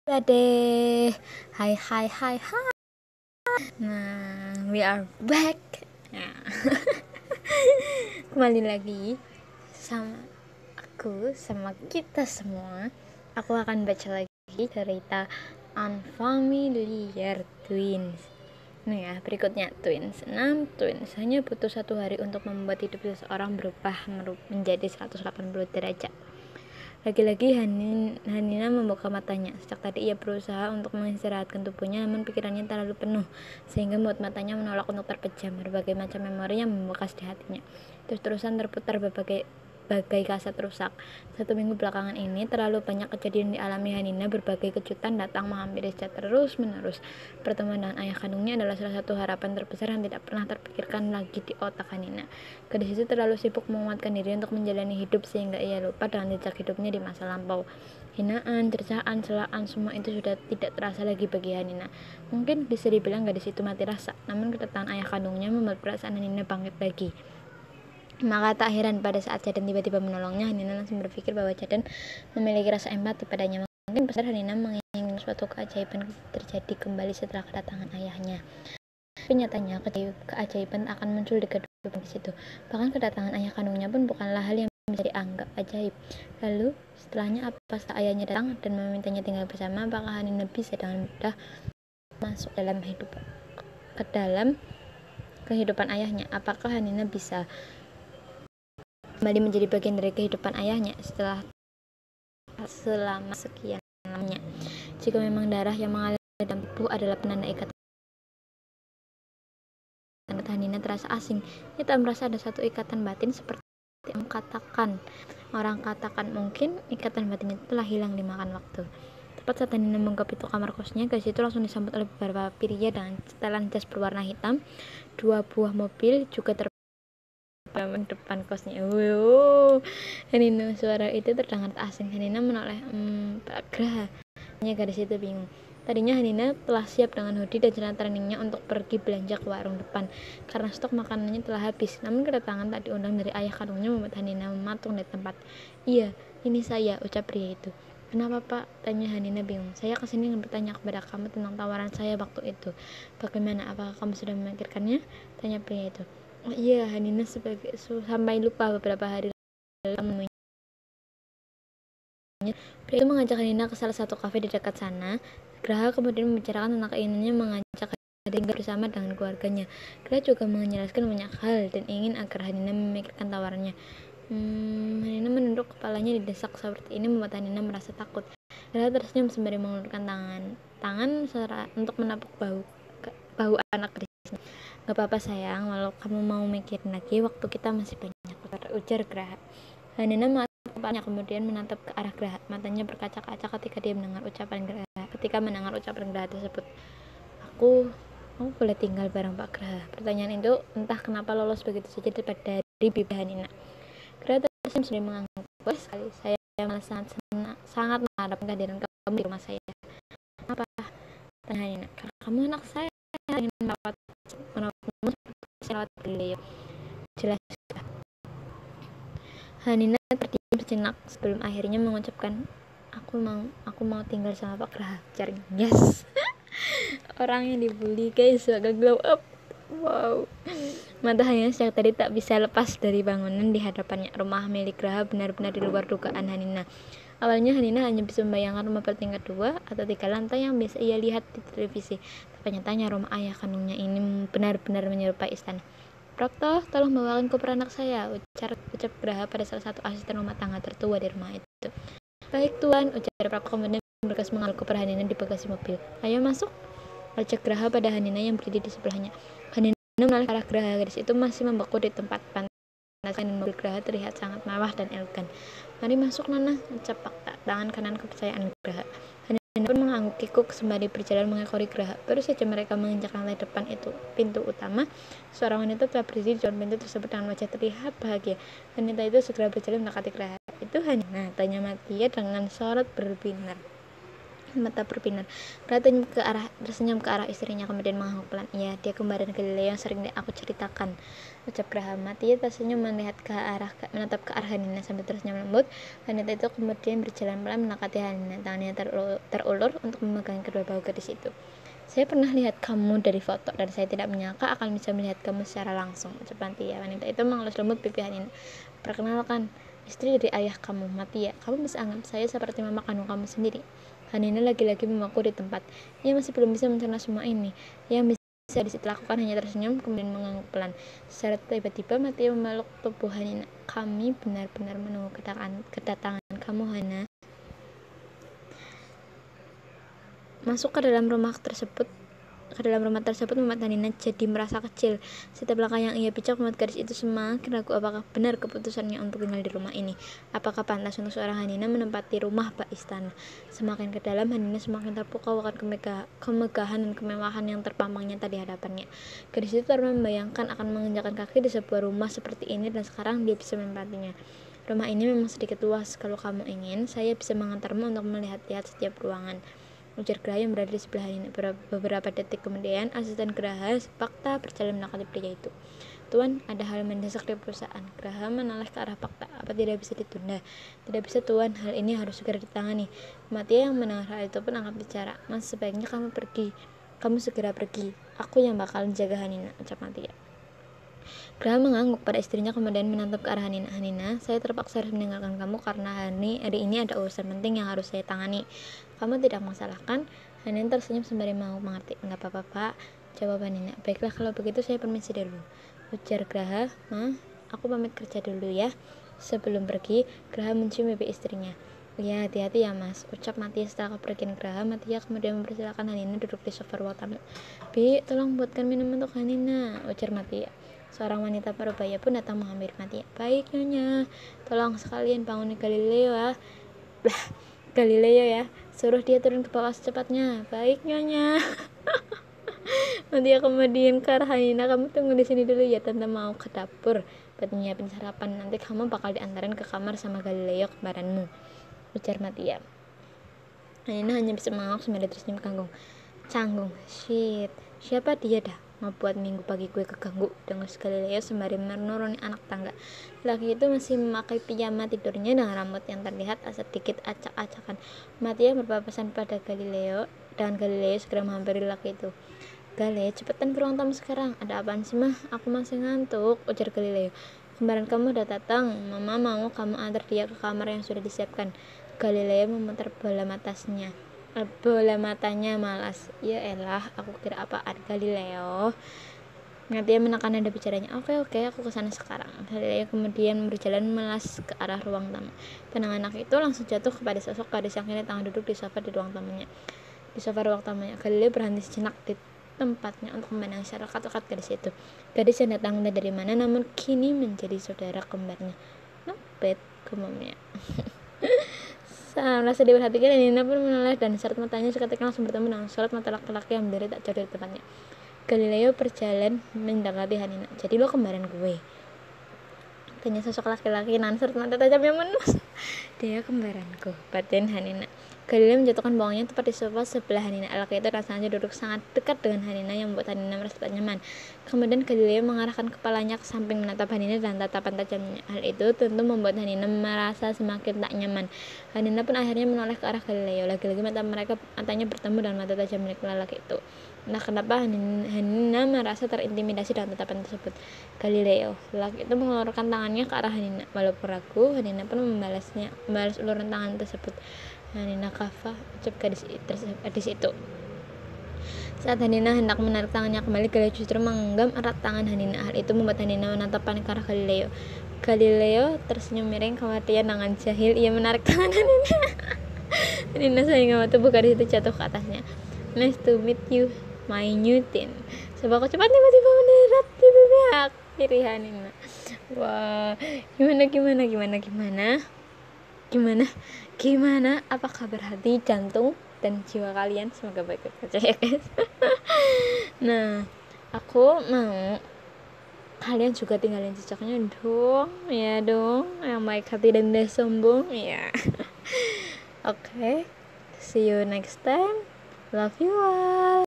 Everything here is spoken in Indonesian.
Deh, hai hai hai hai. Nah, we are back. Nah, kembali lagi sama sama kita semua. Aku akan baca lagi cerita Unfamiliar Twins. Nih ya, berikutnya twins. 6 twins hanya butuh 1 hari untuk membuat hidup seseorang berubah menjadi 180 derajat. Lagi-lagi Hanina membuka matanya. Sejak tadi ia berusaha untuk mengistirahatkan tubuhnya, namun pikirannya terlalu penuh, sehingga membuat matanya menolak untuk terpejam. Berbagai macam memori yang membekas di hatinya terus-terusan terputar bagai kaset rusak. 1 minggu belakangan ini terlalu banyak kejadian dialami Hanina. Berbagai kejutan datang menghampiri secara terus-menerus. Pertemuan dengan ayah kandungnya adalah salah satu harapan terbesar yang tidak pernah terpikirkan lagi di otak Hanina. Gadis itu terlalu sibuk menguatkan diri untuk menjalani hidup sehingga ia lupa dengan jejak hidupnya di masa lampau. Hinaan, cercaan, celaan, semua itu sudah tidak terasa lagi bagi Hanina. Mungkin bisa dibilang gadis itu mati rasa, namun kedatangan ayah kandungnya membuat perasaan Hanina bangkit lagi. Maka tak heran pada saat Jaden tiba-tiba menolongnya, Hanina langsung berpikir bahwa Jaden memiliki rasa empati padanya. Mungkin besar Hanina menginginkan suatu keajaiban terjadi kembali setelah kedatangan ayahnya. Tapi nyatanya keajaiban akan muncul di kedua gadis itu. Bahkan kedatangan ayah kandungnya pun bukanlah hal yang bisa dianggap ajaib. Lalu setelahnya apa setelah ayahnya datang dan memintanya tinggal bersama, apakah Hanina bisa dengan mudah masuk ke dalam kehidupan ayahnya? Apakah Hanina bisa kembali menjadi bagian dari kehidupan ayahnya selama sekian lamanya? Jika memang darah yang mengalir dalam tubuh adalah penanda ikatan, Hanina terasa asing. Ia tak merasa ada satu ikatan batin seperti orang katakan. Mungkin ikatan batin itu telah hilang dimakan waktu. Tepat saat Hanina menggap pintu kamar kosnya, gadis itu langsung disambut oleh beberapa pria dengan setelan jas berwarna hitam. 2 buah mobil juga depan kosnya. Hanina, suara itu terdengar asing. Hanina menoleh. Pak Graha. Gadis itu bingung. Tadinya Hanina telah siap dengan hoodie dan celana trainingnya untuk pergi belanja ke warung depan karena stok makanannya telah habis. Namun kedatangan tak diundang dari ayah kandungnya membuat Hanina mematung di tempat. Iya, ini saya, ucap pria itu. Kenapa Pak? Tanya Hanina bingung. Saya kesini ingin bertanya kepada kamu tentang tawaran saya waktu itu. Bagaimana? Apakah kamu sudah memikirkannya? Tanya pria itu. Oh iya, Hanina sampai lupa beberapa hari lalu. Pria itu mengajak Hanina ke salah satu kafe di dekat sana. Graha kemudian membicarakan tentang keinginannya mengajak Hanina tinggal bersama dengan keluarganya. Graha juga menjelaskan banyak hal dan ingin agar Hanina memikirkan tawarannya. Hanina menunduk kepalanya didesak seperti ini membuat Hanina merasa takut. Graha tersenyum sembari mengulurkan tangan untuk menapuk bahu anak gadisnya. Gak apa-apa sayang, walau kamu mau mikirin lagi, waktu kita masih banyak, ujar Graha. Hanina kepalanya kemudian menatap ke arah Graha. Matanya berkaca-kaca ketika mendengar ucapan Graha tersebut. Aku boleh tinggal bareng Pak Graha? Pertanyaan itu entah kenapa lolos begitu saja dari bibir Hanina. Graha tersenyum sendiri mengangguk. Wah sekali, saya malah sangat mengharapkan kehadiran kamu di rumah saya. Apa? Tanya Hanina. Karena kamu anak saya ingin merawatmu seperti beliau. Jelas. Hanina terdiam sejenak sebelum akhirnya mengucapkan, aku mau tinggal sama Pak Graha. Jaring. Yes. Orang yang dibully guys agak glow up. Wow. Mata Hanina sejak tadi tak bisa lepas dari bangunan di hadapannya. Rumah milik Graha benar-benar di luar dugaan Hanina. Awalnya Hanina hanya bisa membayangkan rumah bertingkat 2 atau 3 lantai yang biasa ia lihat di televisi. Tapi nyatanya rumah ayah kandungnya ini benar-benar menyerupai istana. Prapto, tolong bawakan koper anak saya, ucap Graha pada salah satu asisten rumah tangga tertua di rumah itu. Baik tuan, ucap Prapto kemudian bergegas mengambil koper Hanina di bagasi mobil. Ayo masuk, ajak Graha pada Hanina yang berdiri di sebelahnya. Hanina menoleh ke arah Graha. Gadis itu masih membeku di tempat panas dan mobil Graha terlihat sangat mewah dan elegan. Mari masuk Nana, ucap tangan kanan kepercayaan Graha. Hanina pun mengangguk kikuk sembari berjalan mengekori Graha. Baru saja mereka menginjak lantai depan itu, pintu utama, seorang wanita telah berdiri di depan pintu tersebut dengan wajah terlihat bahagia. Wanita itu segera berjalan mendekati Graha. Itu Hanina, tanya Matia dengan sorot berbinar. mata berbinar. Tersenyum ke arah istrinya, kemudian mengangguk pelan. Iya, dia kembaran Galileo yang sering aku ceritakan, ucap Graham. Matia tersenyum menatap ke arah Hanina sambil tersenyum lembut. Wanita itu kemudian berjalan pelan mendekati Hanina, tangannya terulur untuk memegang kedua bahu gadis itu. Saya pernah lihat kamu dari foto dan saya tidak menyangka akan bisa melihat kamu secara langsung, ucap Matia. Wanita itu mengelus lembut pipi Hanina. Perkenalkan, istri dari ayah kamu, Matia. Kamu bisa anggap saya seperti mama kandung kamu sendiri. Hanina lagi-lagi memaku di tempat. Ia masih belum bisa mencerna semua ini. Yang bisa dilakukan hanya tersenyum, kemudian mengangguk pelan. Secara tiba-tiba Matia memeluk tubuh Hanina. Kami benar-benar menunggu kedatangan kamu, Hana. Masuk ke dalam rumah tersebut membuat Hanina jadi merasa kecil. Setiap langkah yang ia pijak membuat gadis itu semakin ragu apakah benar keputusannya untuk tinggal di rumah ini. Apakah pantas untuk seorang Hanina menempati rumah bak istana? Semakin ke dalam, Hanina semakin terpukau akan kemegahan dan kemewahan yang terpampang nyata di hadapannya. Gadis itu membayangkan akan menginjakkan kaki di sebuah rumah seperti ini dan sekarang dia bisa menempatinya. Rumah ini memang sedikit luas. Kalau kamu ingin, saya bisa mengantarmu untuk melihat-lihat setiap ruangan, ujar Graha yang berada di sebelah Hanina. Beberapa detik kemudian, asisten Graha Pakta berjalan mendekati pria itu. Tuan, ada hal mendesak di perusahaan. Graha menoleh ke arah Pakta. Apa tidak bisa ditunda? Tidak bisa, Tuan. Hal ini harus segera ditangani. Matia yang mendengar hal itu pun angkat bicara. Mas, sebaiknya kamu pergi. Kamu segera pergi. Aku yang bakal menjaga Hanina, ucap Matia. Graha mengangguk pada istrinya kemudian menatap ke arah Hanina. Hanina, saya terpaksa harus meninggalkan kamu karena hari ini ada urusan penting yang harus saya tangani. Kamu tidak masalah kan? Hanina tersenyum sembari mau mengerti. Enggak apa-apa, Pak, jawab Hanina. Baiklah, kalau begitu saya permisi dulu, ujar Graha. Aku pamit kerja dulu ya. Sebelum pergi, Graha mencium pipi istrinya. Ya, hati-hati ya, Mas, ucap Matia setelah kepergian Graha. Matia kemudian mempersilakan Hanina duduk di sofa ruang tamu. Bi, tolong buatkan minum untuk Hanina, ujar Matia. Seorang wanita parubaya pun datang menghampiri Matia. Baik, Nyonya, tolong sekalian bangunin Galileo ya. Galileo ya, suruh dia turun ke bawah secepatnya. Baik, Nyonya. Matia kemudian ke arah Hanina. Kamu tunggu di sini dulu ya, Tante mau ke dapur buat nyiapin sarapan. Nanti kamu bakal diantarin ke kamar sama Galileo kembaranmu, ujar Matia. Hanina hanya bisa mengangguk sembari tersenyum canggung. Shit, siapa dia dah? Mau buat minggu pagi gue keganggu, dengus Galileo sembari menuruni anak tangga. Laki itu masih memakai piyama tidurnya dengan rambut yang terlihat sedikit acak-acakan. Matia berpapasan pada Galileo dan Galileo segera menghampiri laki itu. Gale, cepetan ke ruang tamu sekarang. Ada apaan sih, Mah? Aku masih ngantuk, ujar Galileo. Kembaran kamu udah datang. Mama mau kamu antar dia ke kamar yang sudah disiapkan. Galileo memutar bola matanya malas. Ya elah, aku kira apaan, Galileo. Dia menekan nada bicaranya. Oke, aku kesana sekarang. Galileo kemudian berjalan melas ke arah ruang tamu. Pandangan anak itu langsung jatuh kepada sosok gadis yang kini tengah duduk di sofa ruang tamunya. Galileo berhenti sejenak di tempatnya untuk memandang secara kat-kat gadis itu. Gadis yang datang dari mana namun kini menjadi saudara kembarnya. Nopet, gumamnya. Merasa diperhatikan, Nina pun menoleh dan sorot matanya seketika langsung bertemu dengan sorot mata laki-laki yang berdiri tak jauh dari tempatnya. Galileo berjalan mendekati Hanina. Jadi lo kembaran gue? Tanya sosok laki-laki dengan sorot mata tajam yang menus. Dia kembaranku, batin Hanina. Galileo menjatuhkan bawahnya tepat di sofa sebelah Hanina. Laki itu rasanya duduk sangat dekat dengan Hanina yang membuat Hanina merasa tak nyaman. Kemudian Galileo mengarahkan kepalanya ke samping menatap Hanina dan tatapan tajamnya. Hal itu tentu membuat Hanina merasa semakin tak nyaman. Hanina pun akhirnya menoleh ke arah Galileo. Lagi-lagi matanya bertemu dengan mata tajam milik lelaki itu. Entah kenapa Hanina merasa terintimidasi dengan tatapan tersebut. Galileo, lelaki itu mengeluarkan tangannya ke arah Hanina. Walaupun ragu, Hanina pun membalas uluran tangan tersebut. Hanina kafa, ucap gadis itu. Saat Hanina hendak menarik tangannya kembali, Galileo justru menggenggam erat tangan Hanina. Hal itu membuat Hanina menatap panik ke arah Galileo. Galileo tersenyum miring, kemudian dengan jahil ia menarik tangan Hanina. Hanina sehingga tubuh gadis itu jatuh ke atasnya. Nice to meet you, my new teen. Sebab cepat tiba-tiba mendarat di pihak kiri Hanina. Wah, gimana? Apa kabar hati, jantung, dan jiwa kalian? Semoga baik-baik saja ya guys. Nah, aku mau kalian juga tinggalin jejaknya dong, yang baik hati dan tidak sombong ya. Oke. See you next time. Love you all.